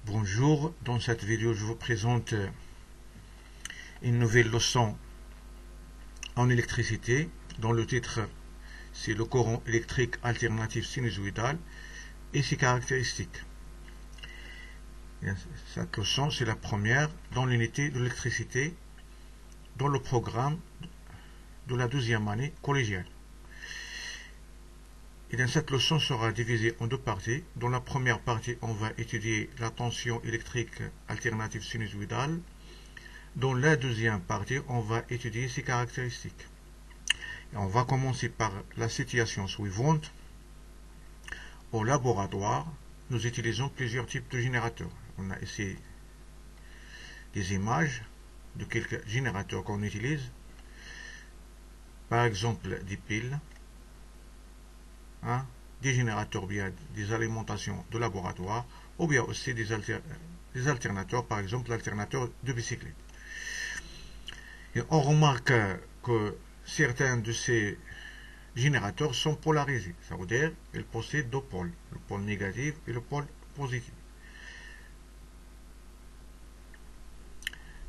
Bonjour, dans cette vidéo je vous présente une nouvelle leçon en électricité dont le titre c'est le courant électrique alternatif sinusoïdal et ses caractéristiques. Cette leçon c'est la première dans l'unité de l'électricité dans le programme de la 12e année collégiale. Et dans cette leçon sera divisée en deux parties. Dans la première partie, on va étudier la tension électrique alternative sinusoïdale. Dans la deuxième partie, on va étudier ses caractéristiques. Et on va commencer par la situation suivante. Au laboratoire, nous utilisons plusieurs types de générateurs. On a ici des images de quelques générateurs qu'on utilise. Par exemple, des piles. Des générateurs bien des alimentations de laboratoire ou bien aussi des alternateurs, par exemple l'alternateur de bicyclette. Et on remarque que certains de ces générateurs sont polarisés, ça veut dire qu'ils possèdent deux pôles, le pôle négatif et le pôle positif.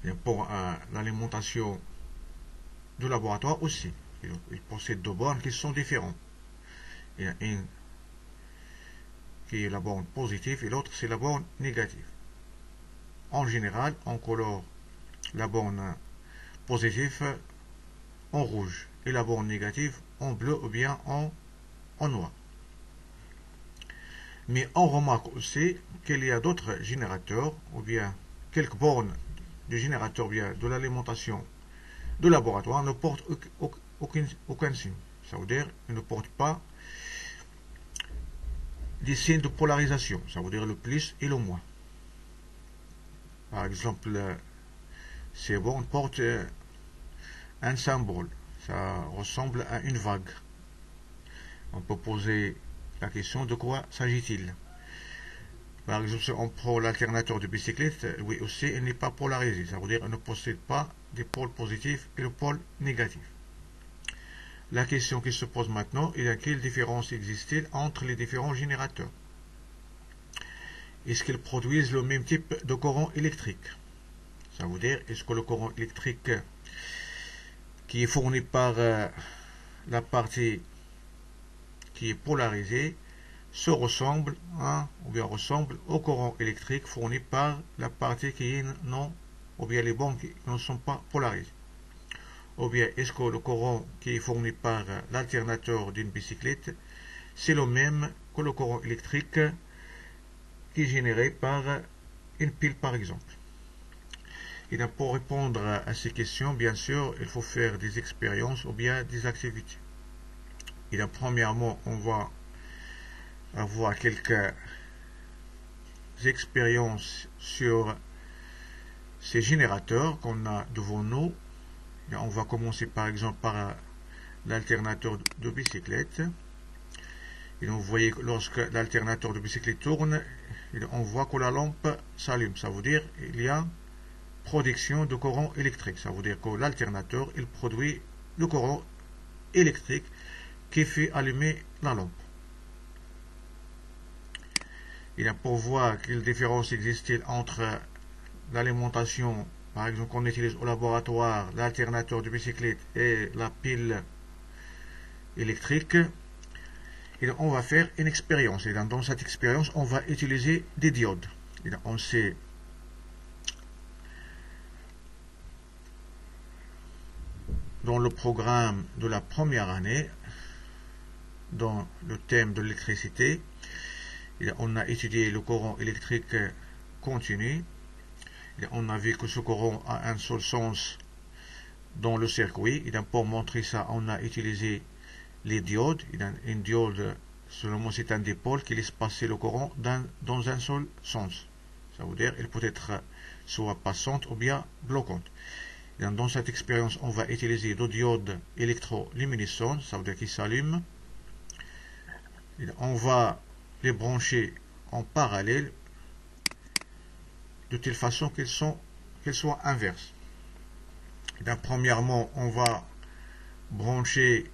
Et pour l'alimentation de laboratoire aussi, ils possèdent deux bornes qui sont différentes. Il y a une qui est la borne positive et l'autre c'est la borne négative. En général, on colore la borne positive en rouge et la borne négative en bleu ou bien en noir. Mais on remarque aussi qu'il y a d'autres générateurs ou bien quelques bornes de générateurs bien de l'alimentation de laboratoire ne portent aucun signe. Ça veut dire qu'ils ne portent pas des signes de polarisation, ça veut dire le plus et le moins. Par exemple, ces bornes portent un symbole, ça ressemble à une vague. On peut poser la question de quoi s'agit-il. Par exemple, si on prend l'alternateur de bicyclette, lui aussi, il n'est pas polarisé, ça veut dire qu'il ne possède pas des pôles positifs et le pôle négatif. La question qui se pose maintenant est quelle différence existe-t-il entre les différents générateurs? Est-ce qu'ils produisent le même type de courant électrique? Ça veut dire, est-ce que le courant électrique qui est fourni par la partie qui est polarisée se ressemble, ou bien ressemble au courant électrique fourni par la partie qui est non, ou bien les bornes qui ne sont pas polarisées? Ou bien est-ce que le courant qui est fourni par l'alternateur d'une bicyclette, c'est le même que le courant électrique qui est généré par une pile par exemple? Et donc pour répondre à ces questions, bien sûr, il faut faire des expériences ou bien des activités. Et donc premièrement, on va avoir quelques expériences sur ces générateurs qu'on a devant nous. Et on va commencer par exemple par l'alternateur de bicyclette. Et donc vous voyez que lorsque l'alternateur de bicyclette tourne, on voit que la lampe s'allume. Ça veut dire qu'il y a production de courant électrique. Ça veut dire que l'alternateur il produit le courant électrique qui fait allumer la lampe. Et là, pour voir quelle différence existe-t-il entre l'alimentation, par exemple, qu'on utilise au laboratoire, l'alternateur de bicyclette et la pile électrique, et on va faire une expérience. Et dans cette expérience, on va utiliser des diodes. Et on sait dans le programme de la première année, dans le thème de l'électricité, on a étudié le courant électrique continu. Et on a vu que ce courant a un seul sens dans le circuit. Et pour montrer ça, on a utilisé les diodes. Et une diode, selon moi, c'est un dipôle qui laisse passer le courant dans un seul sens. Ça veut dire qu'elle peut être soit passante ou bien bloquante. Et dans cette expérience, on va utiliser deux diodes électroluminescentes, ça veut dire qu'ils s'allument. On va les brancher en parallèle de telle façon qu'elles soient inverses. Premièrement, on va brancher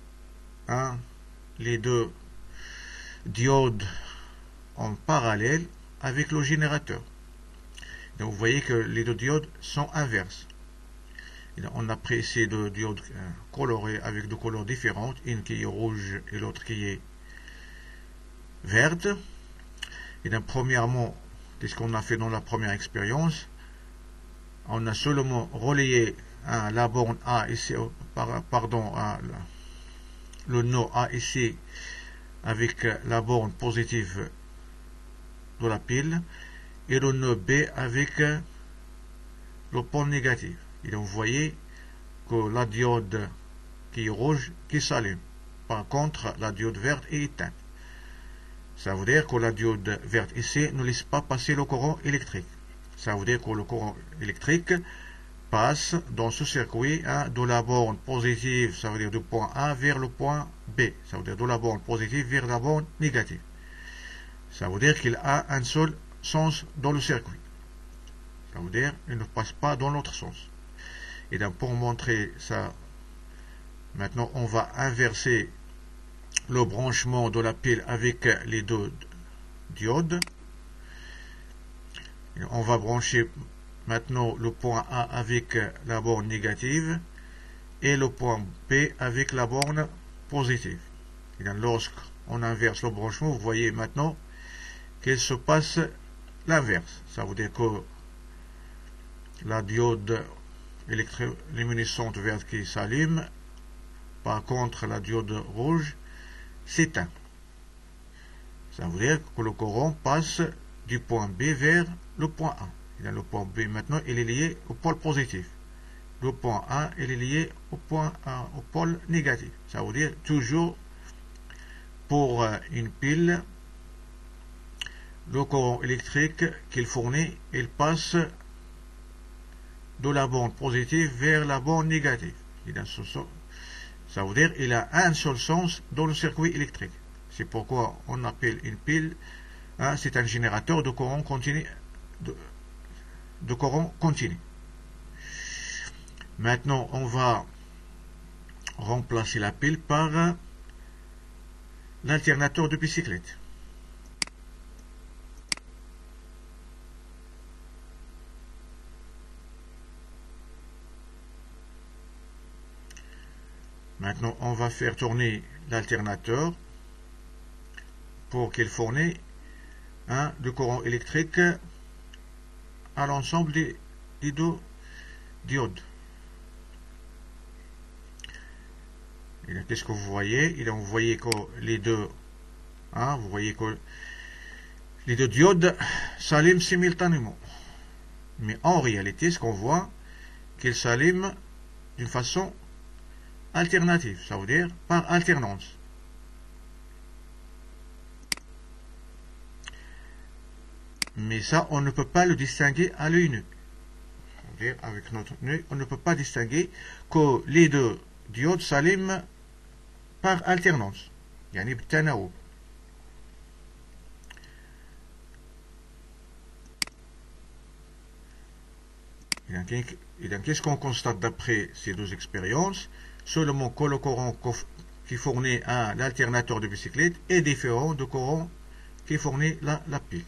les deux diodes en parallèle avec le générateur. Donc vous voyez que les deux diodes sont inverses. On a pris ici deux diodes colorées avec deux couleurs différentes, une qui est rouge et l'autre qui est verte. Et donc, premièrement, qu'est-ce qu'on a fait dans la première expérience? On a seulement relayé la borne A ici, le nœud A ici avec la borne positive de la pile et le nœud B avec le pôle négatif. Et donc vous voyez que la diode qui est rouge qui s'allume. Par contre, la diode verte est éteinte. Ça veut dire que la diode verte ici ne laisse pas passer le courant électrique. Ça veut dire que le courant électrique passe dans ce circuit de la borne positive, ça veut dire du point A vers le point B. Ça veut dire de la borne positive vers la borne négative. Ça veut dire qu'il a un seul sens dans le circuit. Ça veut dire qu'il ne passe pas dans l'autre sens. Et donc pour montrer ça, maintenant on va inverser le branchement de la pile avec les deux diodes. Et on va brancher maintenant le point A avec la borne négative et le point B avec la borne positive. Et donc lorsqu'on inverse le branchement, vous voyez maintenant qu'il se passe l'inverse. Ça veut dire que la diode électroluminescente verte qui s'allume, par contre la diode rouge s'éteint. Ça veut dire que le courant passe du point B vers le point A. Et dans le point B maintenant il est lié au pôle positif. Le point A il est lié au pôle négatif. Ça veut dire toujours pour une pile, le courant électrique qu'il fournit, il passe de la borne positive vers la borne négative. Et dans ce sens, ça veut dire qu'il a un seul sens dans le circuit électrique. C'est pourquoi on appelle une pile, c'est un générateur de courant continu. De courant continu. Maintenant, on va remplacer la pile par l'alternateur de bicyclette. Maintenant, on va faire tourner l'alternateur pour qu'il fournisse du courant électrique à l'ensemble des deux diodes. Qu'est-ce que vous voyez? Et donc, vous voyez que les deux, vous voyez que les deux diodes s'allument simultanément. Mais en réalité, ce qu'on voit, qu'ils s'allument d'une façon alternative, ça veut dire par alternance. Mais ça, on ne peut pas le distinguer à l'œil nu. Avec notre œil, on ne peut pas distinguer que les deux diodes s'allument par alternance. يعني بالتناوب. Et donc, qu'est-ce qu'on constate d'après ces deux expériences? Seulement que le courant qui fournit l'alternateur de bicyclette est différent du courant qui fournit la pile.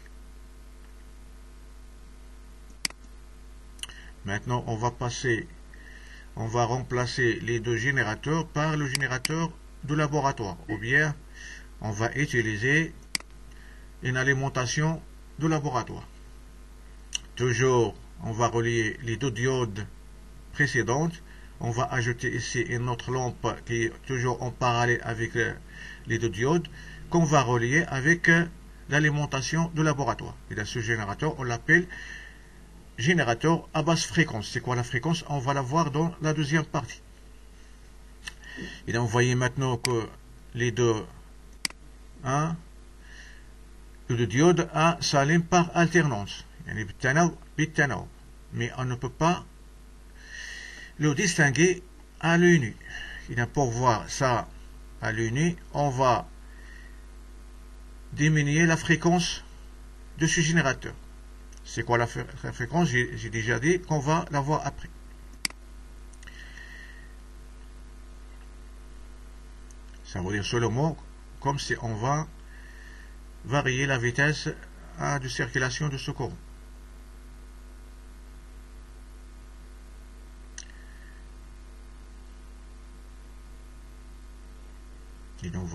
Maintenant, on va remplacer les deux générateurs par le générateur de laboratoire. Ou bien, on va utiliser une alimentation de laboratoire. Toujours, on va relier les deux diodes précédentes. On va ajouter ici une autre lampe qui est toujours en parallèle avec les deux diodes, qu'on va relier avec l'alimentation de laboratoire. Et dans ce générateur, on l'appelle générateur à basse fréquence. C'est quoi la fréquence? On va la voir dans la deuxième partie. Et donc, vous voyez maintenant que les deux diodes s'allument par alternance. Mais on ne peut pas le distinguer à l'œil nu. Et donc, pour voir ça à l'œil nu, on va diminuer la fréquence de ce générateur. C'est quoi la fréquence? J'ai déjà dit qu'on va la voir après. Ça veut dire seulement comme si on va varier la vitesse de circulation de ce courant.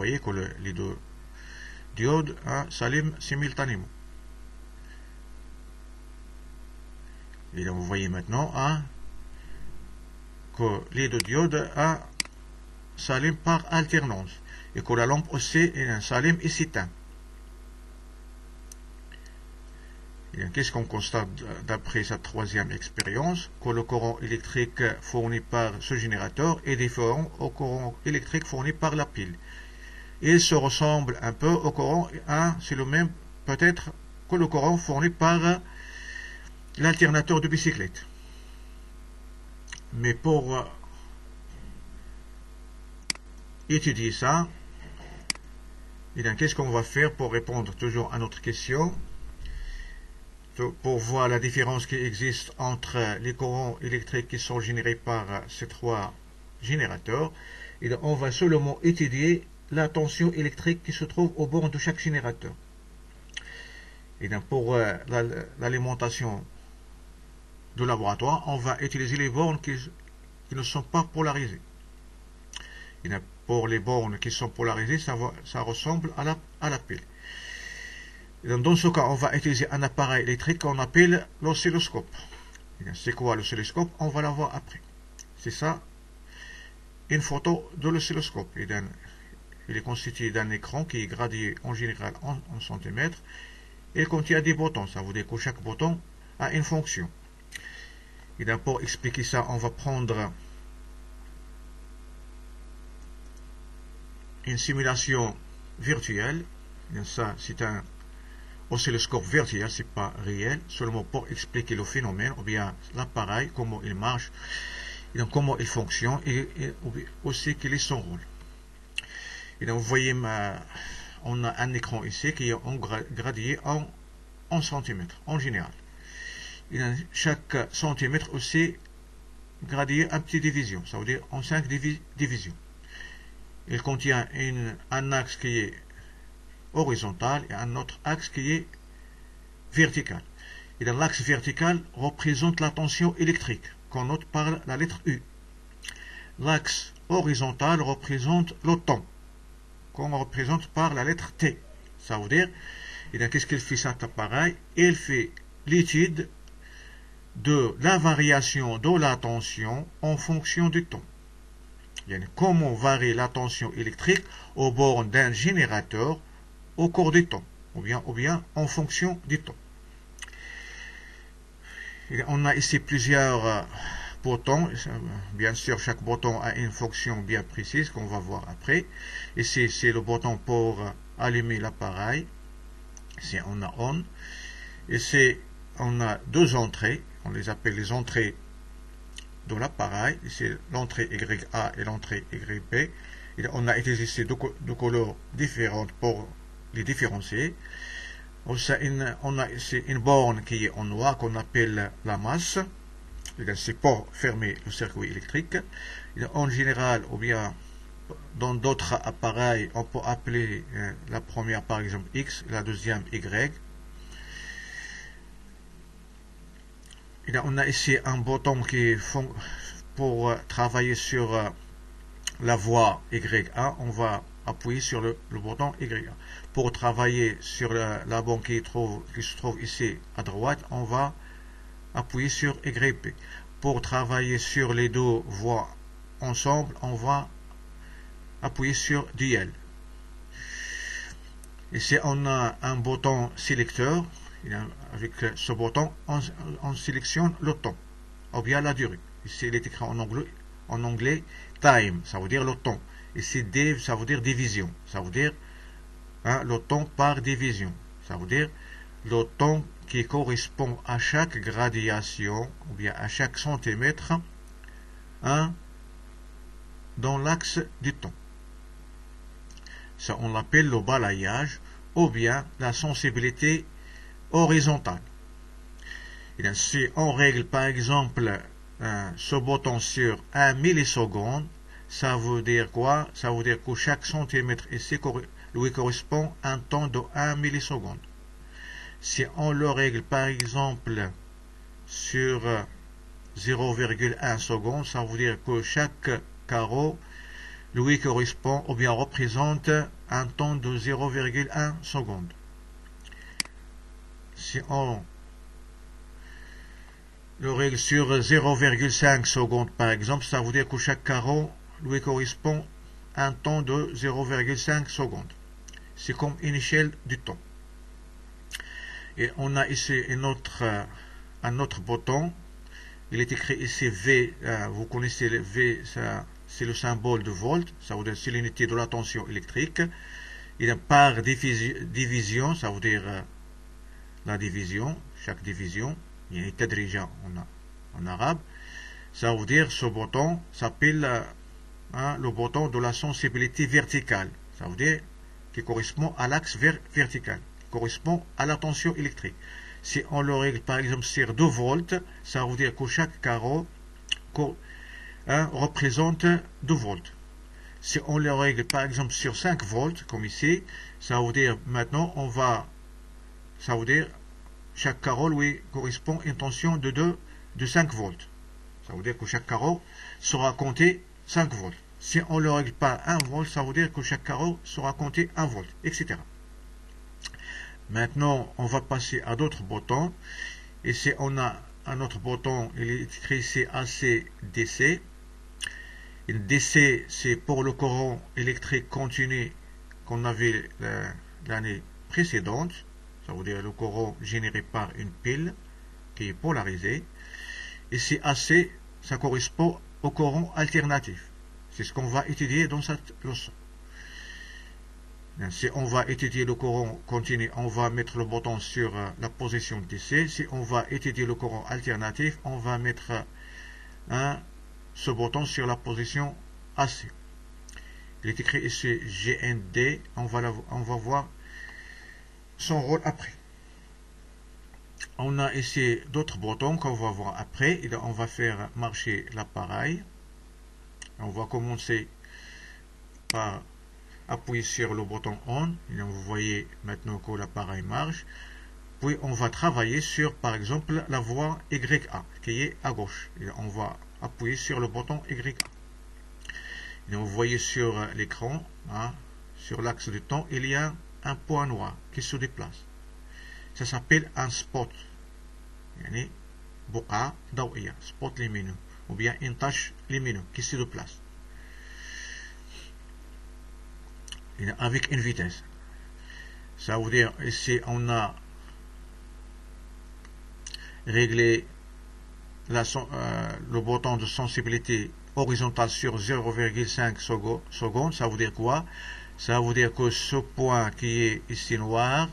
voyez que les deux diodes s'allument simultanément. Et donc vous voyez maintenant que les deux diodes s'allument par alternance et que la lampe aussi s'allume et s'éteint. Qu'est-ce qu'on constate d'après cette troisième expérience? Que le courant électrique fourni par ce générateur est différent au courant électrique fourni par la pile. Il se ressemble un peu au courant, c'est le même peut-être que le courant fourni par l'alternateur de bicyclette. Mais pour étudier ça, qu'est-ce qu'on va faire pour répondre toujours à notre question? Pour voir la différence qui existe entre les courants électriques qui sont générés par ces trois générateurs, et on va seulement étudier la tension électrique qui se trouve au bord de chaque générateur. Et pour l'alimentation de laboratoire, on va utiliser les bornes qui ne sont pas polarisées. Et pour les bornes qui sont polarisées, ça ressemble à la pile. Dans ce cas, on va utiliser un appareil électrique qu'on appelle l'oscilloscope. C'est quoi l'oscilloscope? On va la voir après. C'est ça, une photo de l'oscilloscope. Il est constitué d'un écran qui est gradé en général en centimètres et contient des boutons. Ça veut dire que chaque bouton a une fonction. Et pour expliquer ça, on va prendre une simulation virtuelle. Ça, c'est un oscilloscope virtuel, c'est pas réel, seulement pour expliquer le phénomène, ou bien l'appareil, comment il marche, et donc comment il fonctionne, et aussi quel est son rôle. Et donc vous voyez, on a un écran ici qui est gradé en centimètres, en général. Et dans chaque centimètre aussi gradé en petite division, ça veut dire en 5 divisions. Il contient un axe qui est horizontal et un autre axe qui est vertical. Et dans l'axe vertical représente la tension électrique qu'on note par la lettre U. L'axe horizontal représente le temps qu'on représente par la lettre T. Ça veut dire, qu'est-ce qu'il fait cet appareil? Il fait l'étude de la variation de la tension en fonction du temps. Comment varie la tension électrique au bord d'un générateur au cours du temps, ou bien en fonction du temps. Et on a ici plusieurs boutons. Bien sûr, chaque bouton a une fonction bien précise qu'on va voir après. Ici, c'est le bouton pour allumer l'appareil. Ici, on a on. Ici, on a deux entrées. On les appelle les entrées de l'appareil. Ici, l'entrée YA et l'entrée YB. Et on a utilisé ces deux couleurs différentes pour les différencier. On a ici une borne qui est en noir qu'on appelle la masse. C'est pour fermer le circuit électrique. En général, ou bien dans d'autres appareils, on peut appeler la première par exemple X, la deuxième Y. Et on a ici un bouton qui pour travailler sur la voie YA, on va appuyer sur le bouton YA. Pour travailler sur la borne qui se trouve ici à droite, on va appuyer sur YP. Pour travailler sur les deux voies ensemble, on va appuyer sur DL. Ici, on a un bouton sélecteur. Avec ce bouton, on sélectionne le temps, ou bien la durée. Ici, il est écrit en anglais time, ça veut dire le temps. Ici, div, ça veut dire division. Ça veut dire le temps par division. Ça veut dire le temps qui correspond à chaque gradation, ou bien à chaque centimètre, dans l'axe du temps. Ça, on l'appelle le balayage, ou bien la sensibilité horizontale. Et si on règle par exemple ce bouton sur 1 milliseconde, ça veut dire quoi? Ça veut dire que chaque centimètre ici lui correspond à un temps de 1 milliseconde. Si on le règle par exemple sur 0,1 seconde, ça veut dire que chaque carreau lui correspond ou bien représente un temps de 0,1 seconde. Si on le règle sur 0,5 secondes par exemple, ça veut dire que chaque carreau lui correspond un temps de 0,5 secondes. C'est comme une échelle du temps. Et on a ici un autre bouton. Il est écrit ici V. Vous connaissez le V, c'est le symbole de volt. Ça veut dire c'est l'unité de la tension électrique. Il y a par division, ça veut dire la division, chaque division. Il y a tadrija en arabe. Ça veut dire ce bouton s'appelle le bouton de la sensibilité verticale. Ça veut dire qui correspond à l'axe vertical, qui correspond à la tension électrique. Si on le règle par exemple sur 2 volts, ça veut dire que chaque carreau représente 2 volts. Si on le règle par exemple sur 5 volts, comme ici, ça veut dire maintenant ça veut dire chaque carreau lui correspond à une tension de 5 volts. Ça veut dire que chaque carreau sera compté 5 volts. Si on ne le règle pas 1 volt, ça veut dire que chaque carreau sera compté 1 volt, etc. Maintenant, on va passer à d'autres boutons. Ici, on a un autre bouton, il est écrit ici AC/DC. DC, c'est pour le courant électrique continu qu'on avait l'année précédente. Ça veut dire le courant généré par une pile qui est polarisée. Ici, AC, ça correspond au courant alternatif. C'est ce qu'on va étudier dans cette leçon. Si on va étudier le courant continu, on va mettre le bouton sur la position DC. Si on va étudier le courant alternatif, on va mettre ce bouton sur la position AC. Il est écrit ici GND. On va voir son rôle après. On a ici d'autres boutons qu'on va voir après. Et on va faire marcher l'appareil. On va commencer par appuyer sur le bouton ON. Et vous voyez maintenant que l'appareil marche. Puis on va travailler sur, par exemple, la voie YA qui est à gauche. Et on va appuyer sur le bouton YA. Et vous voyez sur l'écran, sur l'axe du temps, il y a un point noir qui se déplace. Ça s'appelle un spot. Yani buqa dawiya, spot lumineux, ou bien une tache lumineuse qui se déplace. Avec une vitesse. Ça veut dire ici on a réglé le bouton de sensibilité horizontale sur 0,5 secondes. Ça veut dire quoi? Ça veut dire que ce point qui est ici noir,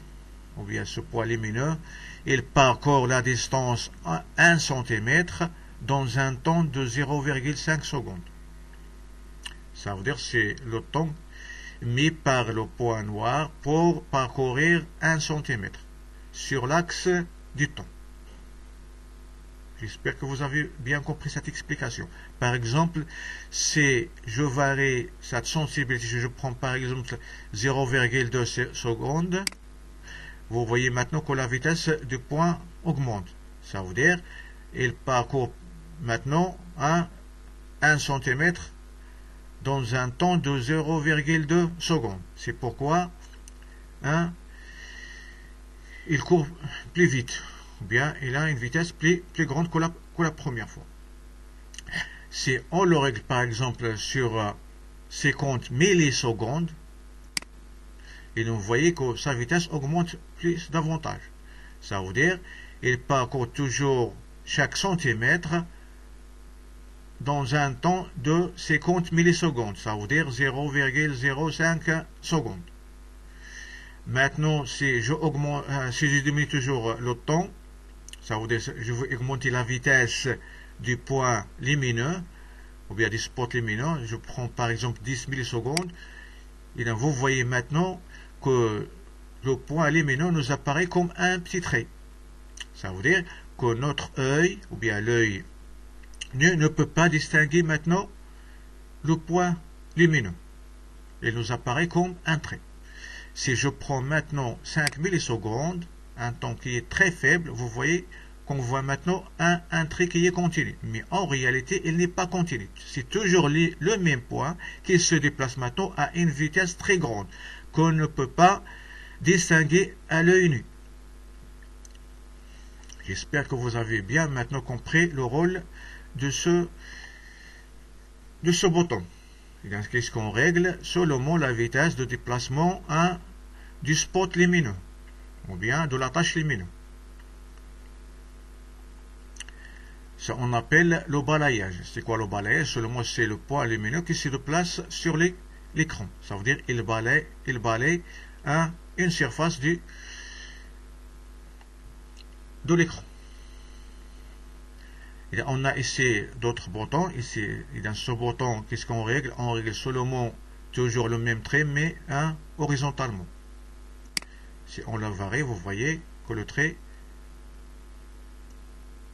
ou bien ce point lumineux, il parcourt la distance à 1 cm dans un temps de 0,5 secondes. Ça veut dire que c'est le temps mis par le point noir pour parcourir 1 cm sur l'axe du temps. J'espère que vous avez bien compris cette explication. Par exemple, si je varie cette sensibilité, je prends par exemple 0,2 secondes, vous voyez maintenant que la vitesse du point augmente. Ça veut dire il parcourt maintenant 1 cm dans un temps de 0,2 secondes. C'est pourquoi il court plus vite. Ou bien il a une vitesse plus grande que la première fois. Si on le règle par exemple sur 50 millisecondes, et vous voyez que sa vitesse augmente plus davantage. Ça veut dire il parcourt toujours chaque centimètre dans un temps de 50 millisecondes. Ça veut dire 0,05 secondes. Maintenant, si je diminue toujours le temps, ça veut dire que je veux augmenter la vitesse du point lumineux, ou bien du spot lumineux. Je prends par exemple 10 millisecondes. Et donc, vous voyez maintenant que le point lumineux nous apparaît comme un petit trait. Ça veut dire que notre œil, ou bien l'œil ne peut pas distinguer maintenant le point lumineux. Il nous apparaît comme un trait. Si je prends maintenant 5 millisecondes, un temps qui est très faible, vous voyez qu'on voit maintenant un trait qui est continu. Mais en réalité, il n'est pas continu. C'est toujours le même point qui se déplace maintenant à une vitesse très grande, qu'on ne peut pas distinguer à l'œil nu. J'espère que vous avez bien maintenant compris le rôle de ce bouton. Qu'est-ce qu'on règle? Seulement la vitesse de déplacement du spot lumineux, ou bien de la tache lumineuse. Ça, on appelle le balayage. C'est quoi le balayage? Seulement, c'est le point lumineux qui se déplace sur l'écran. Ça veut dire il balaye une surface de l'écran. On a ici d'autres boutons. Ici, dans ce bouton, qu'est-ce qu'on règle? On règle seulement toujours le même trait, mais horizontalement. Si on le varie, vous voyez que le trait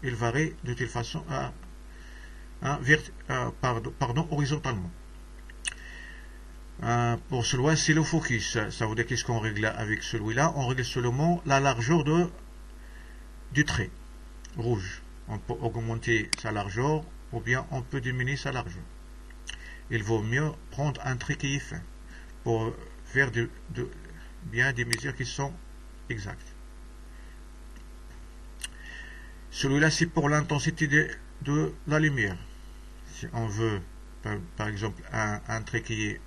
il varie de telle façon horizontalement. Pour celui-là, c'est le focus. Ça veut dire qu'est-ce qu'on règle avec celui-là? On règle seulement la largeur du trait rouge. On peut augmenter sa largeur ou bien on peut diminuer sa largeur. Il vaut mieux prendre un trait qui est fin pour faire bien des mesures qui sont exactes. Celui-là, c'est pour l'intensité de la lumière. Si on veut, par exemple, un trait qui est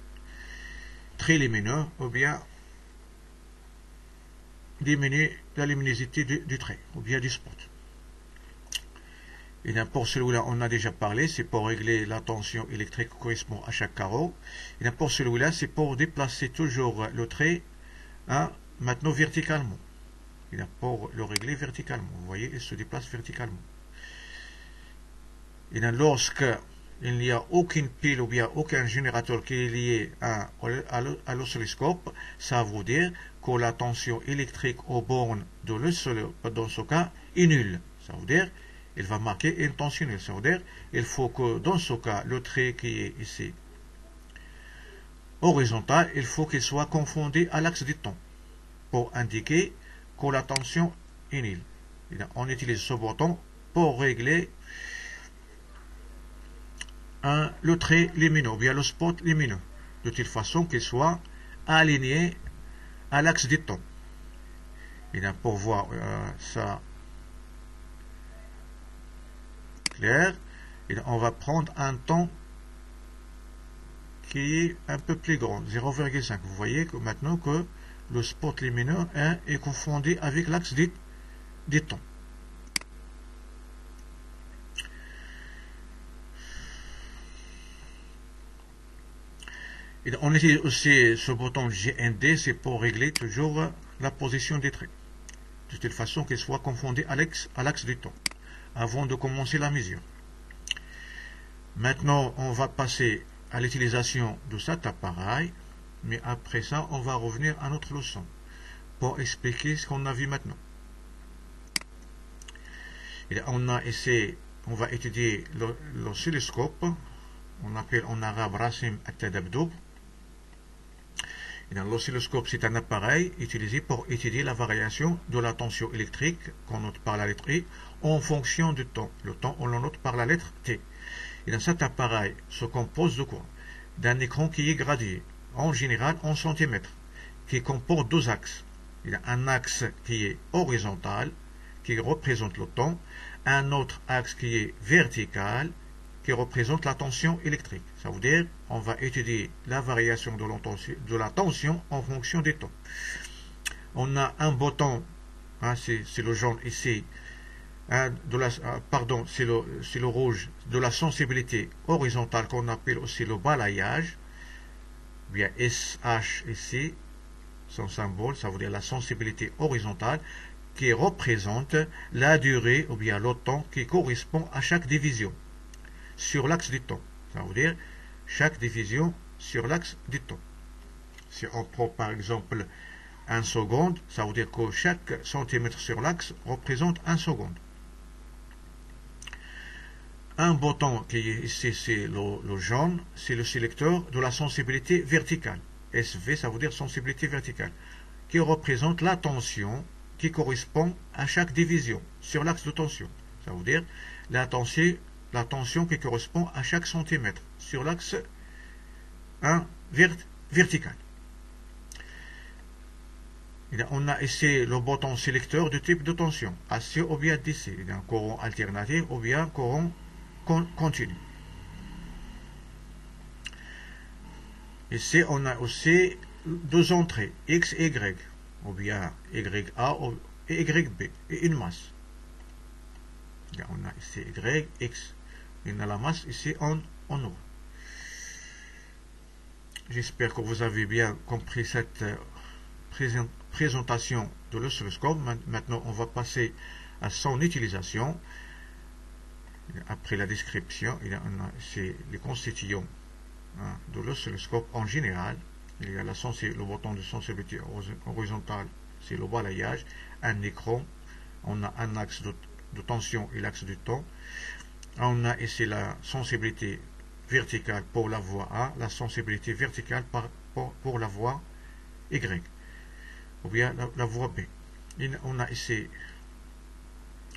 très lumineux, ou bien diminuer la luminosité du trait, ou bien du spot. Et pour celui-là, on a déjà parlé, c'est pour régler la tension électrique qui correspond à chaque carreau. Et pour celui-là, c'est pour déplacer toujours le trait maintenant verticalement. Pour le régler verticalement. Vous voyez, il se déplace verticalement. Et lorsque il n'y a aucune pile ou bien aucun générateur qui est lié à l'oscilloscope, ça veut dire que la tension électrique aux bornes de l'oscilloscope, dans ce cas, est nulle. Ça veut dire il va marquer une tension nulle. Ça veut dire il faut que dans ce cas, le trait qui est ici horizontal, il faut qu'il soit confondu à l'axe du temps pour indiquer que la tension est nulle. On utilise ce bouton pour régler le trait lumineux, ou bien le spot lumineux, de telle façon qu'il soit aligné à l'axe du temps. Et pour voir ça clair, on va prendre un temps qui est un peu plus grand, 0,5. Vous voyez que maintenant que le spot lumineux est confondu avec l'axe des temps. Et on utilise aussi ce bouton GND, c'est pour régler toujours la position des traits, de telle façon qu'il soit confondu à l'axe du temps, avant de commencer la mesure. Maintenant, on va passer à l'utilisation de cet appareil. Mais après ça, on va revenir à notre leçon pour expliquer ce qu'on a vu maintenant. Et on va étudier l'oscilloscope. On appelle en arabe Rasim at-Tadabdoub. L'oscilloscope, c'est un appareil utilisé pour étudier la variation de la tension électrique qu'on note par la lettre I en fonction du temps. Le temps, on le note par la lettre T. Et dans cet appareil se compose de quoi? D'un écran qui est gradué, en général en centimètres, qui comporte deux axes. Il y a un axe qui est horizontal, qui représente le temps, un autre axe qui est vertical, qui représente la tension électrique. Ça veut dire on va étudier la variation de la tension en fonction des temps. On a un bouton, c'est le jaune ici, c'est le rouge de la sensibilité horizontale qu'on appelle aussi le balayage. Bien SH ici, son symbole, ça veut dire la sensibilité horizontale qui représente la durée ou bien le temps qui correspond à chaque division sur l'axe du temps. Ça veut dire chaque division sur l'axe du temps. Si on prend par exemple 1 seconde, ça veut dire que chaque centimètre sur l'axe représente 1 seconde. Un bouton qui est ici, c'est le jaune, c'est le sélecteur de la sensibilité verticale. SV, ça veut dire sensibilité verticale, qui représente la tension qui correspond à chaque division sur l'axe de tension. Ça veut dire la tension qui correspond à chaque centimètre sur l'axe vertical. Et là, on a ici le bouton sélecteur de type de tension, AC ou bien DC. Il y a un courant alternatif ou bien courant continu. Ici, on a aussi deux entrées, X et Y, ou bien YA et YB, et une masse. Là, on a ici Y, X. Et on a la masse ici en haut. J'espère que vous avez bien compris cette présentation de l'oscilloscope. Maintenant, on va passer à son utilisation. Après la description, on a ici les constituants de l'oscilloscope en général. Il y a le bouton de sensibilité horizontale, c'est le balayage, un écran, on a un axe de tension et l'axe du temps. On a ici la sensibilité verticale pour la voie A, la sensibilité verticale pour la voie Y, ou bien la voie B. Et on a ici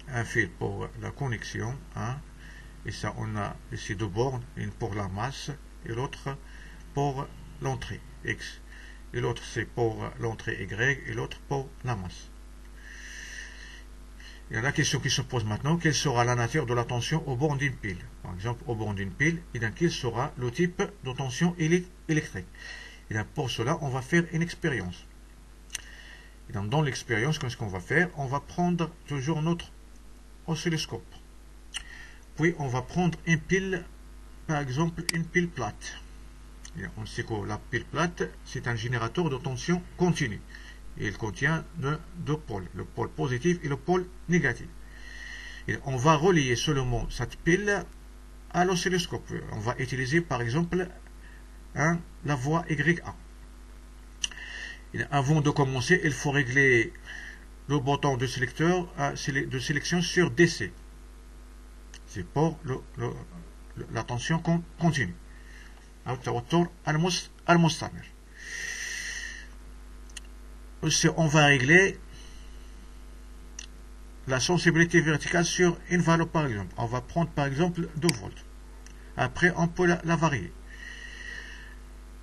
un fil pour la connexion, et ça on a ici deux bornes, une pour la masse et l'autre pour l'entrée X, et l'autre c'est pour l'entrée Y et l'autre pour la masse. Il y a la question qui se pose maintenant, quelle sera la nature de la tension au bornes d'une pile? Par exemple, au bornes d'une pile, et bien quel sera le type de tension électrique? Et bien pour cela, on va faire une expérience. Et donc, dans l'expérience, qu'est-ce qu'on va faire? On va prendre toujours notre oscilloscope. Puis on va prendre une pile, par exemple une pile plate. Et on sait que la pile plate, c'est un générateur de tension continue. Et il contient deux pôles, le pôle positif et le pôle négatif. Et on va relier seulement cette pile à l'oscilloscope. On va utiliser par exemple la voie YA. Et avant de commencer, il faut régler le bouton de sélecteur de sélection sur DC. C'est pour la tension continue. Aussi, on va régler la sensibilité verticale sur une valeur par exemple. On va prendre par exemple 2 volts. Après, on peut la varier.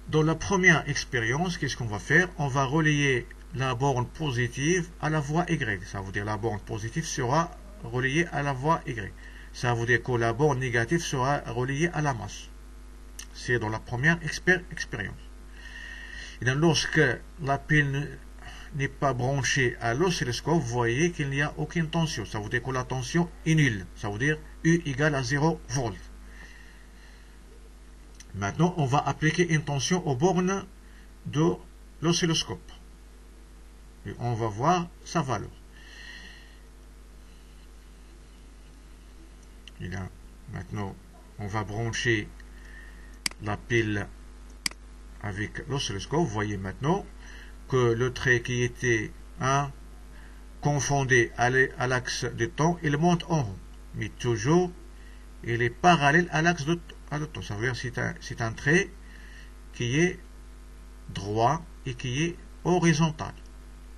Dans la première expérience, qu'est-ce qu'on va faire? On va relier la borne positive à la voie Y. Ça veut dire la borne positive sera reliée à la voie Y. Ça veut dire que la borne négative sera reliée à la masse. C'est dans la première expérience. Et donc, lorsque la pile n'est pas branchée à l'oscilloscope, vous voyez qu'il n'y a aucune tension. Ça veut dire que la tension est nulle. Ça veut dire U égale à 0 volts. Maintenant, on va appliquer une tension aux bornes de l'oscilloscope. Et on va voir sa valeur. Et là, maintenant, on va brancher la pile avec l'oscilloscope. Vous voyez maintenant que le trait qui était confondu à l'axe du temps, il monte en haut. Mais toujours, il est parallèle à l'axe de temps. Ça veut dire que c'est un trait qui est droit et qui est horizontal.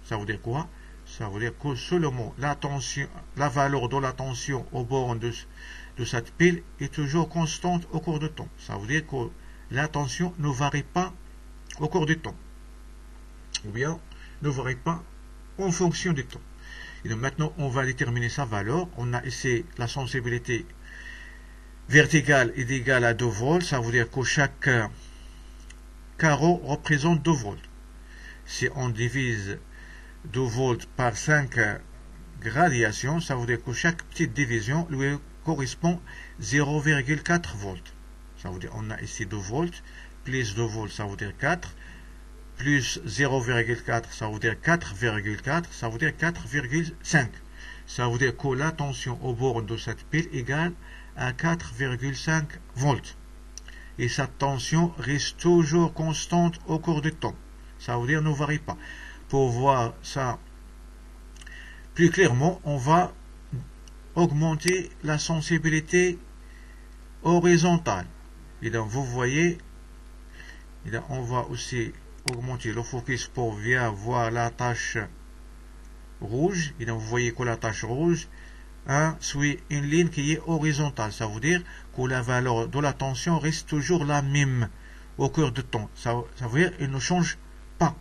Ça veut dire quoi? Ça veut dire que seulement la valeur de la tension au bornes de cette pile est toujours constante au cours du temps. Ça veut dire que la tension ne varie pas au cours du temps. Ou bien ne varie pas en fonction du temps. Et donc maintenant, on va déterminer sa valeur. On a ici la sensibilité verticale est égale à 2 volts. Ça veut dire que chaque carreau représente 2 volts. Si on divise 2 volts par 5 gradations, ça veut dire que chaque petite division lui correspond 0,4 volts. Ça veut dire on a ici 2 volts, plus 2 volts, ça veut dire 4, plus 0,4, ça veut dire 4,4, ça veut dire 4,5. Ça veut dire que la tension au bord de cette pile égale à 4,5 volts. Et cette tension reste toujours constante au cours du temps. Ça veut dire ne varie pas. Pour voir ça plus clairement, on va augmenter la sensibilité horizontale. Et donc vous voyez, et donc on va aussi augmenter le focus pour bien voir la tâche rouge, et donc vous voyez que la tache rouge suit une ligne qui est horizontale. Ça veut dire que la valeur de la tension reste toujours la même au cours du temps. Ça veut dire qu'elle ne change pas.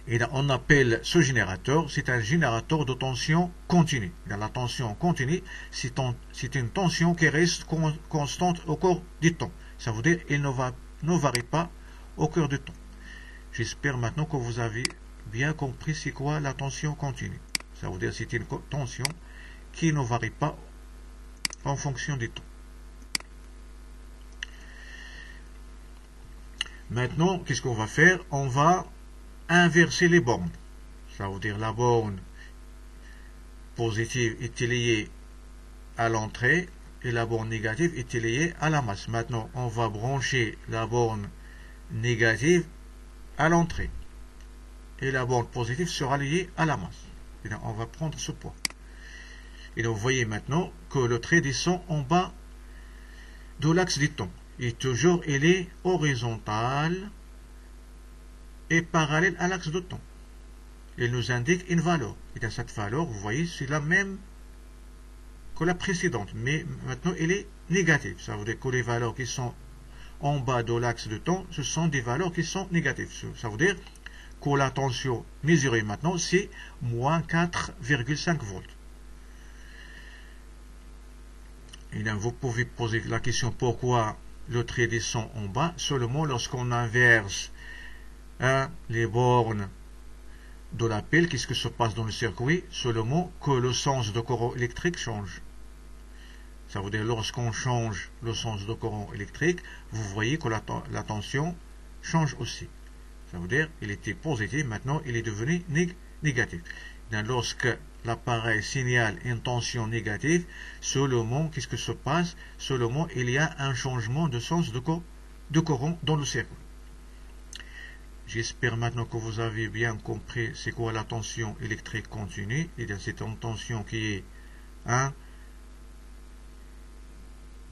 Et donc, on appelle ce générateur, c'est un générateur de tension continue. Dans la tension continue, c'est une tension qui reste constante au cours du temps. Ça veut dire qu'elle ne varie pas au cours du temps. J'espère maintenant que vous avez bien compris c'est quoi la tension continue. Ça veut dire que c'est une tension qui ne varie pas en fonction du temps. Maintenant, qu'est-ce qu'on va faire? On va inverser les bornes. Ça veut dire la borne positive est liée à l'entrée et la borne négative est liée à la masse. Maintenant, on va brancher la borne négative à l'entrée et la borne positive sera liée à la masse. Et donc, on va prendre ce poids. Et donc, vous voyez maintenant que le trait descend en bas de l'axe du temps. Et toujours, il est horizontal et parallèle à l'axe de temps. Il nous indique une valeur. Et dans cette valeur, vous voyez, c'est la même que la précédente. Mais maintenant, elle est négative. Ça veut dire que les valeurs qui sont en bas de l'axe de temps, ce sont des valeurs qui sont négatives. Ça veut dire que la tension mesurée maintenant, c'est moins 4,5 volts. Et donc, vous pouvez poser la question pourquoi le trait descend en bas seulement lorsqu'on inverse les bornes de la pile. Qu'est-ce que se passe dans le circuit? Seulement que le sens de courant électrique change. Ça veut dire lorsqu'on change le sens de courant électrique, vous voyez que la tension change aussi. Ça veut dire qu'il était positif, maintenant il est devenu négatif. Donc, lorsque l'appareil signale une tension négative, seulement, qu'est-ce que se passe? Seulement, il y a un changement de sens de courant dans le circuit. J'espère maintenant que vous avez bien compris c'est quoi la tension électrique continue. C'est une tension qui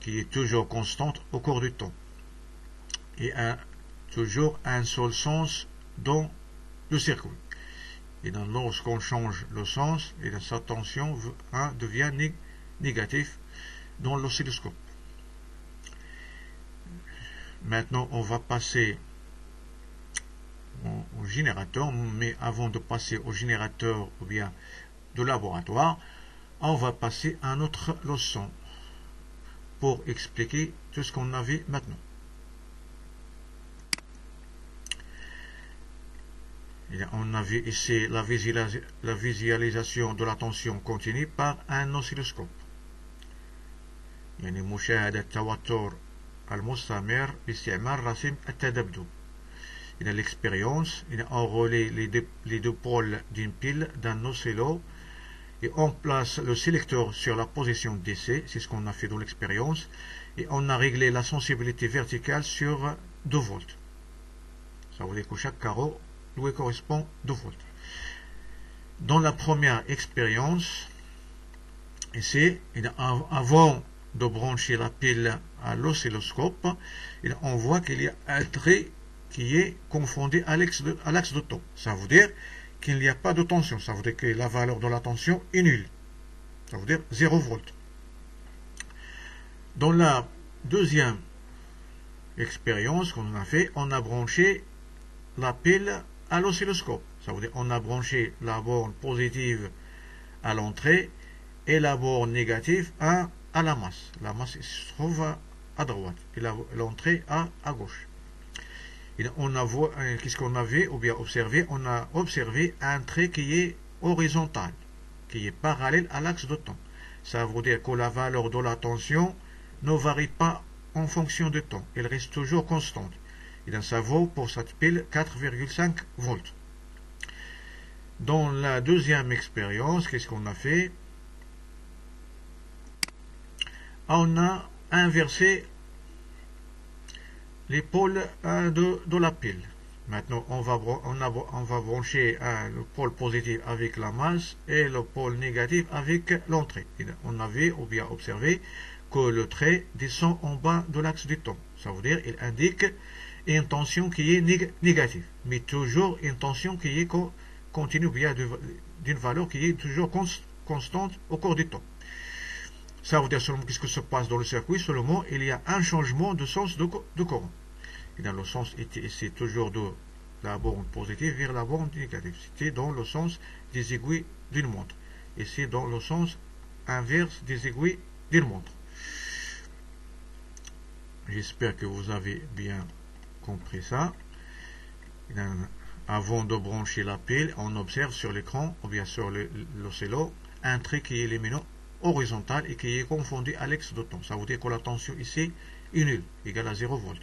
est toujours constante au cours du temps. Et toujours un seul sens dans le circuit. Et donc, lorsqu'on change le sens, et sa tension devient négative dans l'oscilloscope. Maintenant, on va passer au générateur, mais avant de passer au générateur ou bien de laboratoire, on va passer à notre leçon pour expliquer tout ce qu'on a vu maintenant. Et on a vu ici la visualisation de la tension continue par un oscilloscope. يعني مشاهدة التوتر المستمر باستعمال رسم التذبذب. Il a l'expérience, il a enrôlé les deux pôles d'une pile d'un oscillo et on place le sélecteur sur la position DC, c'est ce qu'on a fait dans l'expérience, et on a réglé la sensibilité verticale sur 2 volts. Ça veut dire que chaque carreau lui correspond 2 volts. Dans la première expérience, ici, avant de brancher la pile à l'oscilloscope, on voit qu'il y a un trait qui est confondu à l'axe de temps. Ça veut dire qu'il n'y a pas de tension. Ça veut dire que la valeur de la tension est nulle. Ça veut dire 0 volts. Dans la deuxième expérience qu'on a fait, on a branché la pile à l'oscilloscope. Ça veut dire qu'on a branché la borne positive à l'entrée et la borne négative à la masse. La masse se trouve à droite et l'entrée à gauche. Qu'est-ce qu'on avait ou bien observé? On a observé un trait qui est horizontal, qui est parallèle à l'axe de temps. Ça veut dire que la valeur de la tension ne varie pas en fonction du temps. Elle reste toujours constante. Et donc ça vaut pour cette pile 4,5 volts. Dans la deuxième expérience, qu'est-ce qu'on a fait? On a inversé les pôles de la pile. Maintenant, on va brancher le pôle positif avec la masse et le pôle négatif avec l'entrée. On avait ou bien observé que le trait descend en bas de l'axe du temps. Ça veut dire qu'il indique une tension qui est négative, mais toujours une tension qui est continue, bien d'une valeur qui est toujours constante au cours du temps. Ça veut dire seulement qu'est-ce que se passe dans le circuit, seulement il y a un changement de sens de courant. Et dans le sens, c'est toujours de la borne positive vers la borne négative. C'était dans le sens des aiguilles d'une montre. Et c'est dans le sens inverse des aiguilles d'une montre. J'espère que vous avez bien compris ça. Avant de brancher la pile, on observe sur l'écran, ou bien sur l'oscillo, un trait qui est lumineux horizontal et qui est confondu à l'axe de temps. Ça veut dire que la tension ici est nulle, égale à 0 volts.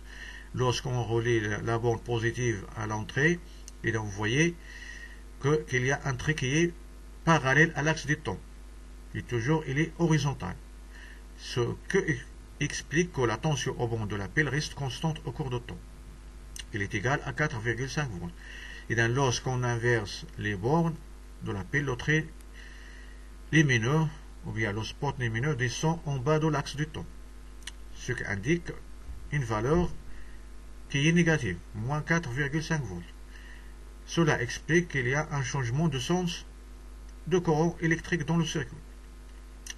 Lorsqu'on relie la borne positive à l'entrée, et donc vous voyez qu'il y a un trait qui est parallèle à l'axe du temps. Et toujours, il est horizontal. Ce qui explique que la tension au borne de la pile reste constante au cours du temps. Il est égal à 4,5 volts. Et donc, lorsqu'on inverse les bornes de la pile, le trait lumineux, ou bien le spot lumineux, descend en bas de l'axe du temps. Ce qui indique une valeur qui est négative, moins 4,5 volts. Cela explique qu'il y a un changement de sens de courant électrique dans le circuit.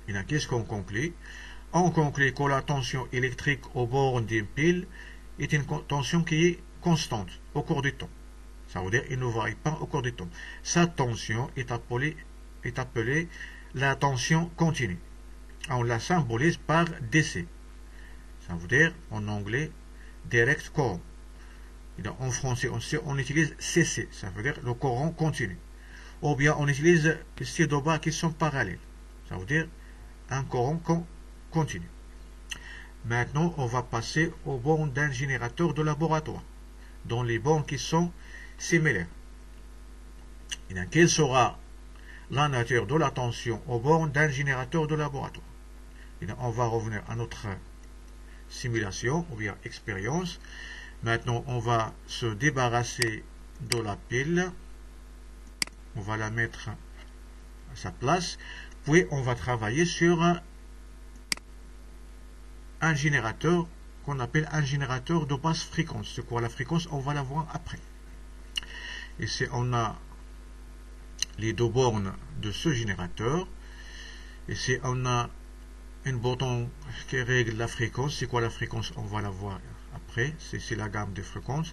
Et donc, qu'est-ce qu'on conclut? On conclut que la tension électrique aux bornes d'une pile est une tension qui est constante au cours du temps. Ça veut dire qu'il ne varie pas au cours du temps. Sa tension est appelée la tension continue. On la symbolise par DC. Ça veut dire en anglais direct current. Et donc, en français on utilise CC, ça veut dire le courant continu. Ou bien on utilise ces deux bas qui sont parallèles. Ça veut dire un courant continu. Maintenant, on va passer aux bornes d'un générateur de laboratoire, dans les bornes qui sont similaires. Et donc, quelle sera la nature de la tension aux bornes d'un générateur de laboratoire? Et donc, on va revenir à notre simulation ou bien expérience. Maintenant, on va se débarrasser de la pile. On va la mettre à sa place. Puis, on va travailler sur un générateur qu'on appelle un générateur de basse fréquence. C'est quoi la fréquence? On va la voir après. Ici, on a les deux bornes de ce générateur. Ici, on a un bouton qui règle la fréquence. C'est quoi la fréquence? On va la voir après. C'est la gamme de fréquences.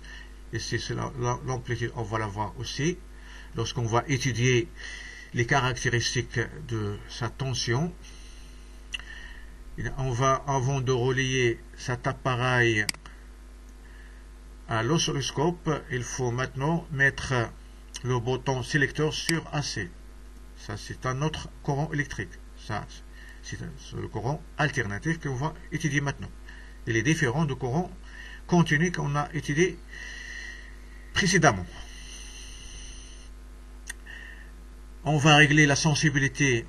Ici, c'est l'amplitude. On va la voir aussi. Lorsqu'on va étudier les caractéristiques de sa tension, on va, avant de relier cet appareil à l'oscilloscope, il faut maintenant mettre le bouton sélecteur sur AC. Ça, c'est un autre courant électrique. Ça, c'est le courant alternatif qu'on va étudier maintenant. Il est différent du courant continu qu'on a étudié précédemment. On va régler la sensibilité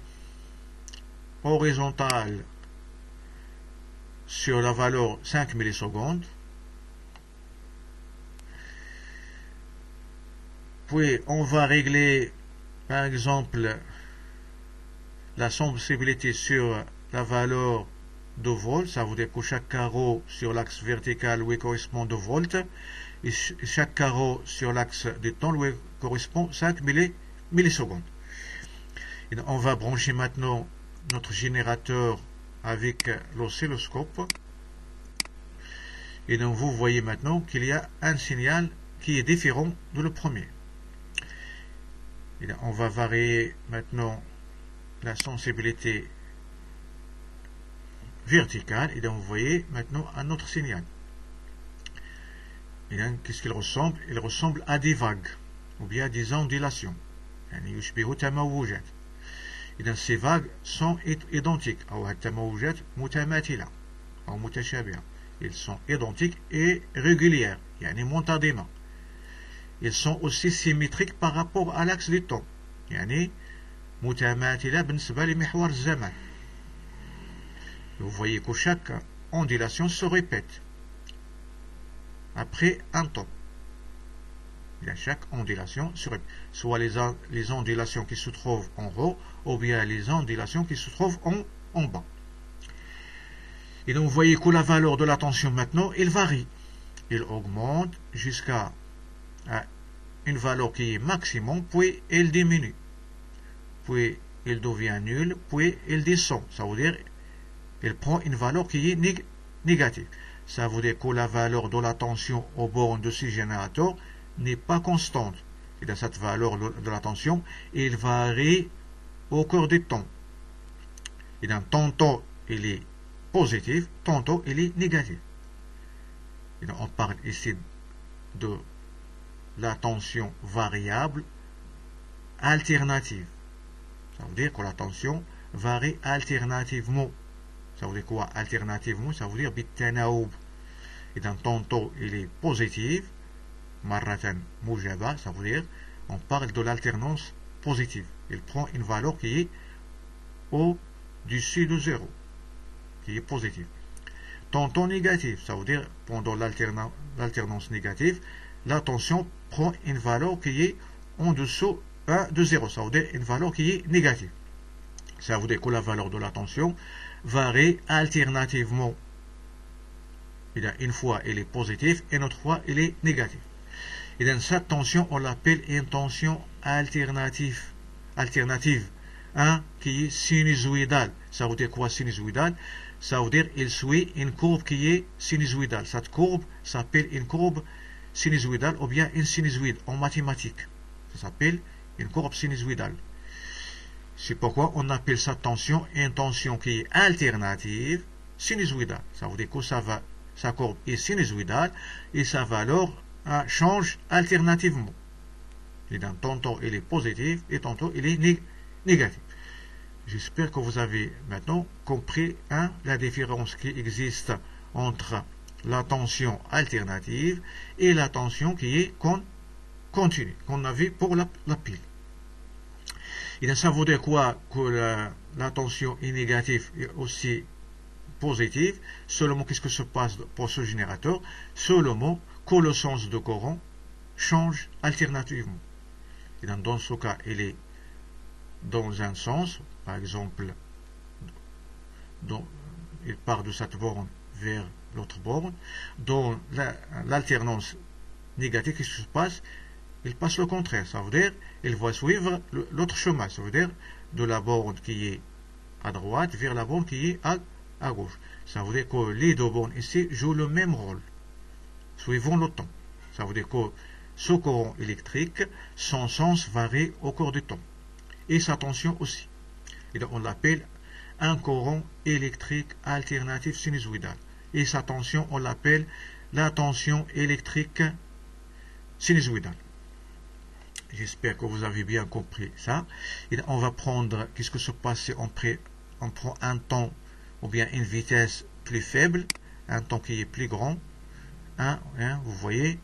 horizontale sur la valeur 5 millisecondes. Puis on va régler par exemple la sensibilité sur la valeur de volts. Ça veut dire que chaque carreau sur l'axe vertical lui correspond 2 volts et chaque carreau sur l'axe du temps lui correspond 5 millisecondes. Et on va brancher maintenant notre générateur avec l'oscilloscope. Et donc vous voyez maintenant qu'il y a un signal qui est différent de le premier. Et donc on va varier maintenant la sensibilité verticale. Et donc vous voyez maintenant un autre signal. Et donc qu'est-ce qu'il ressemble? Il ressemble à des vagues ou bien à des ondulations. Et donc ces vagues sont identiques. Ils sont identiques et régulières. Ils sont aussi symétriques par rapport à l'axe du temps. Vous voyez que chaque ondulation se répète après un temps. Chaque ondulation se répète. Soit les ondulations qui se trouvent en haut ou bien les ondulations qui se trouvent en bas. Et donc vous voyez que la valeur de la tension maintenant, elle varie. il augmente jusqu'à une valeur qui est maximum, puis il diminue, puis il devient nul, puis il descend. Ça veut dire il prend une valeur qui est négative. Ça veut dire que la valeur de la tension aux bornes de ce générateur n'est pas constante. Et dans cette valeur de la tension, il varie au cours du temps. Et donc, tantôt il est positif, tantôt il est négatif. Et donc, on parle ici de la tension variable alternative. Ça veut dire que la tension varie alternativement. Ça veut dire quoi alternativement? Ça veut dire بالتناوب. Et donc, tantôt il est positif, marratan mujaba, ça veut dire on parle de l'alternance positive. Il prend une valeur qui est au-dessus de 0, qui est positive. Tantôt négatif, ça veut dire pendant l'alternance négative, la tension prend une valeur qui est en dessous de 0, ça veut dire une valeur qui est négative. Ça veut dire que la valeur de la tension varie alternativement. Et donc, une fois elle est positive, et une autre fois elle est négative. Et dans cette tension, on l'appelle une tension alternative, qui est sinusoïdale. Ça veut dire quoi sinusoïdale? Ça veut dire qu'il suit une courbe qui est sinusoïdale. Cette courbe s'appelle une courbe sinusoïdale ou bien une sinusoïde en mathématiques. Ça s'appelle une courbe sinusoïdale. C'est pourquoi on appelle cette tension une tension qui est alternative sinusoïdale. Ça veut dire que sa courbe est sinusoïdale et sa valeur change alternativement. Et donc, tantôt il est positif et tantôt il est négatif. J'espère que vous avez maintenant compris la différence qui existe entre la tension alternative et la tension qui est continue, qu'on a vu pour la pile. Et donc, ça veut dire quoi? Que la tension est négative et aussi positive. Seulement, qu'est-ce que se passe pour ce générateur? Seulement que le sens de courant change alternativement. Et donc, dans ce cas, il est dans un sens, par exemple, il part de cette borne vers l'autre borne. Dans l'alternance négative, qu'est-ce qui se passe? Il passe le contraire. Ça veut dire il va suivre l'autre chemin. Ça veut dire de la borne qui est à droite vers la borne qui est à gauche. Ça veut dire que les deux bornes ici jouent le même rôle, suivant le temps. Ça veut dire que ce courant électrique, son sens varie au cours du temps. Et sa tension aussi. Et donc on l'appelle un courant électrique alternatif sinusoïdal. Et sa tension, on l'appelle la tension électrique sinusoïdale. J'espère que vous avez bien compris ça. Et on va prendre, qu'est-ce que se passe si on prend un temps ou bien une vitesse plus faible, un temps qui est plus grand. Vous voyez,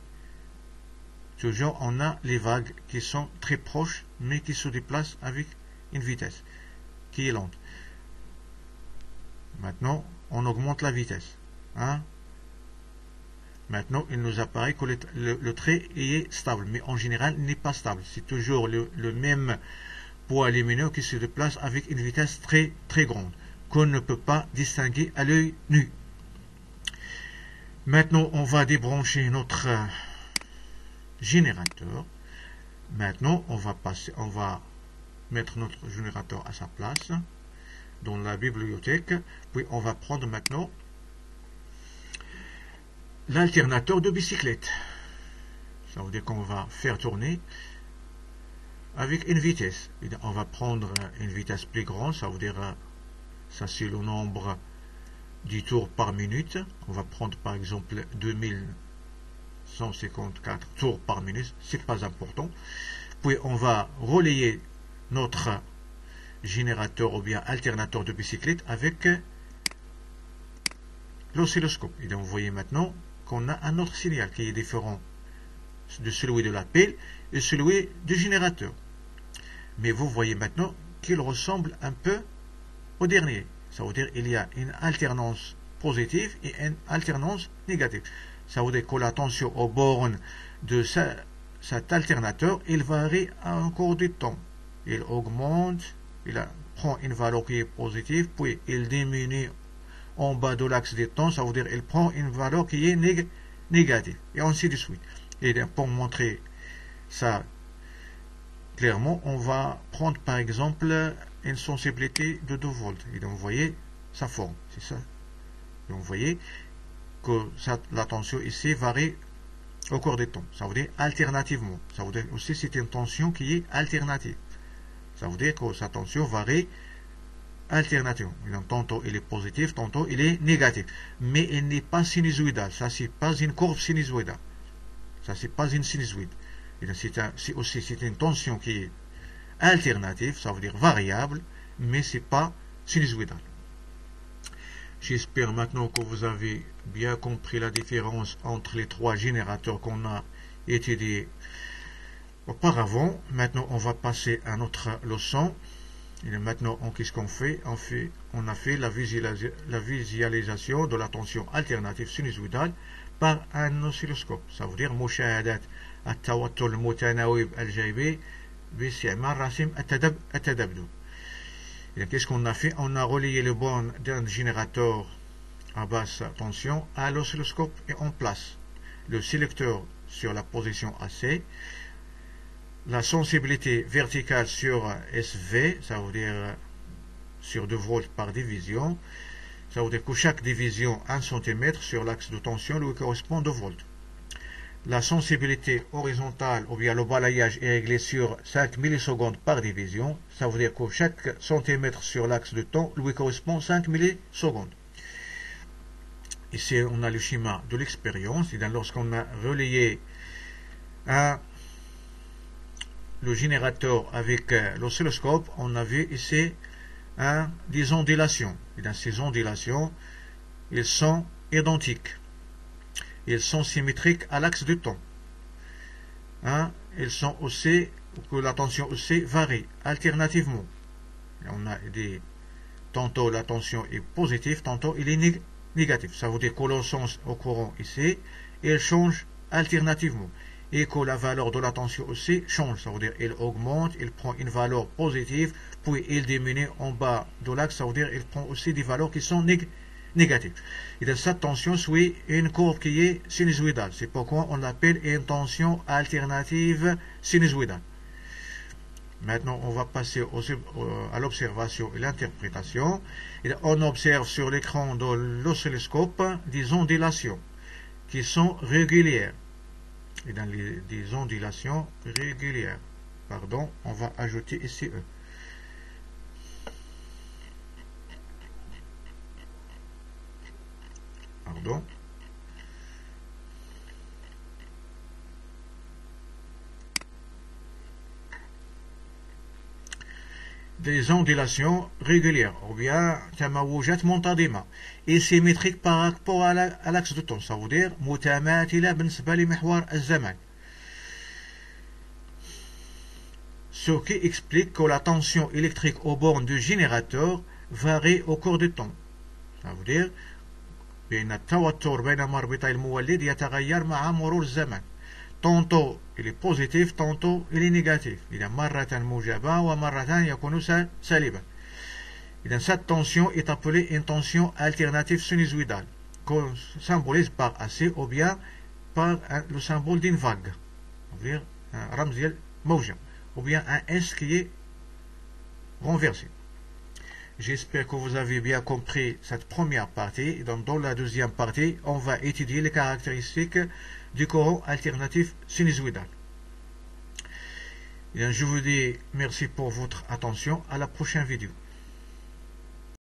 toujours on a les vagues qui sont très proches, mais qui se déplacent avec une vitesse qui est lente. Maintenant, on augmente la vitesse. Maintenant, il nous apparaît que le trait est stable, mais en général, il n'est pas stable. C'est toujours le même poids lumineux qui se déplace avec une vitesse très, très grande, qu'on ne peut pas distinguer à l'œil nu. Maintenant, on va débrancher notre générateur. Maintenant, on va mettre notre générateur à sa place dans la bibliothèque. Puis, on va prendre maintenant l'alternateur de bicyclette. Ça veut dire qu'on va faire tourner avec une vitesse. Et on va prendre une vitesse plus grande. Ça veut dire, ça c'est le nombre du tour par minute. On va prendre par exemple 2154 tours par minute. C'est pas important. Puis on va relayer notre générateur ou bien alternateur de bicyclette avec l'oscilloscope. Et donc vous voyez maintenant qu'on a un autre signal qui est différent de celui de la pile et celui du générateur. Mais vous voyez maintenant qu'il ressemble un peu au dernier. Ça veut dire qu'il y a une alternance positive et une alternance négative. Ça veut dire que la tension aux bornes de cet alternateur, il varie en cours du temps. Il augmente, il prend une valeur qui est positive, puis il diminue en bas de l'axe des temps. Ça veut dire qu'il prend une valeur qui est négatif, et ainsi de suite. Et pour montrer ça clairement, on va prendre par exemple une sensibilité de 2 volts. Et donc vous voyez sa forme, c'est ça. Donc vous voyez que la tension ici varie au cours du temps. Ça veut dire alternativement. Ça veut dire aussi c'est une tension qui est alternative. Ça veut dire que sa tension varie alternativement. Donc, tantôt il est positif, tantôt il est négatif. Mais il n'est pas sinusoïdal. Ça, c'est pas une courbe sinusoïdale. Ça, c'est pas une sinusoïde. C'est aussi une tension qui est alternative, ça veut dire variable, mais c'est pas sinusoïdal. J'espère maintenant que vous avez bien compris la différence entre les 3 générateurs qu'on a étudiés auparavant. Maintenant, on va passer à notre leçon. Et maintenant, qu'est-ce qu'on fait? On a fait la visualisation de la tension alternative sinusoïdale par un oscilloscope. Ça veut dire مشاهدة التوتر المتناوب الجانبي باستعمال رسم التذبذب. Qu'est-ce qu'on a fait? On a relié le borne d'un générateur à basse tension à l'oscilloscope et on place le sélecteur sur la position AC, la sensibilité verticale sur SV, ça veut dire sur 2 volts par division, ça veut dire que chaque division 1 cm sur l'axe de tension lui correspond 2 volts. La sensibilité horizontale ou bien le balayage est réglé sur 5 millisecondes par division. Ça veut dire que chaque centimètre sur l'axe de temps lui correspond 5 millisecondes. Ici, on a le schéma de l'expérience. Lorsqu'on a relayé le générateur avec l'oscilloscope, on a vu ici des ondulations. Et dans ces ondulations, ils sont identiques. Ils sont symétriques à l'axe du temps. Ils sont aussi, que la tension aussi varie alternativement. Et on a tantôt la tension est positive, tantôt il est négatif. Ça veut dire que le sens au courant ici, il change alternativement. Et que la valeur de la tension aussi change. Ça veut dire il augmente, il prend une valeur positive, puis il diminue en bas de l'axe. Ça veut dire il prend aussi des valeurs qui sont négatives. Et dans cette tension suit une courbe qui est sinusoïdale. C'est pourquoi on l'appelle une tension alternative sinusoïdale. Maintenant, on va passer à l'observation et l'interprétation. On observe sur l'écran de l'oscilloscope des ondulations qui sont régulières. Et dans des ondulations régulières, pardon, on va ajouter ici E. Pardon. Des ondulations régulières, ou bien تموجات منتظمة et symétriques par rapport à l'axe de temps, ça veut dire متماثلة بالنسبة لمحور الزمن. Ce qui explique que la tension électrique aux bornes du générateur varie au cours du temps. Ça veut dire بأن التوتر بين مربطي المولد يتغير مع مرور الزمن. Tantôt il est positif, tantôt il est négatif. إذا مرة موجبة ومرة يكون سالبا. إذا cette tension est appelée une tension alternative sinusoïdale, qu'on symbolise par AC ou bien par le symbole d'une vague. On veut dire un رمز ديال موجة ou bien un S qui est renversé. J'espère que vous avez bien compris cette première partie. Dans la deuxième partie, on va étudier les caractéristiques du courant alternatif sinusoïdal. Je vous dis merci pour votre attention. À la prochaine vidéo.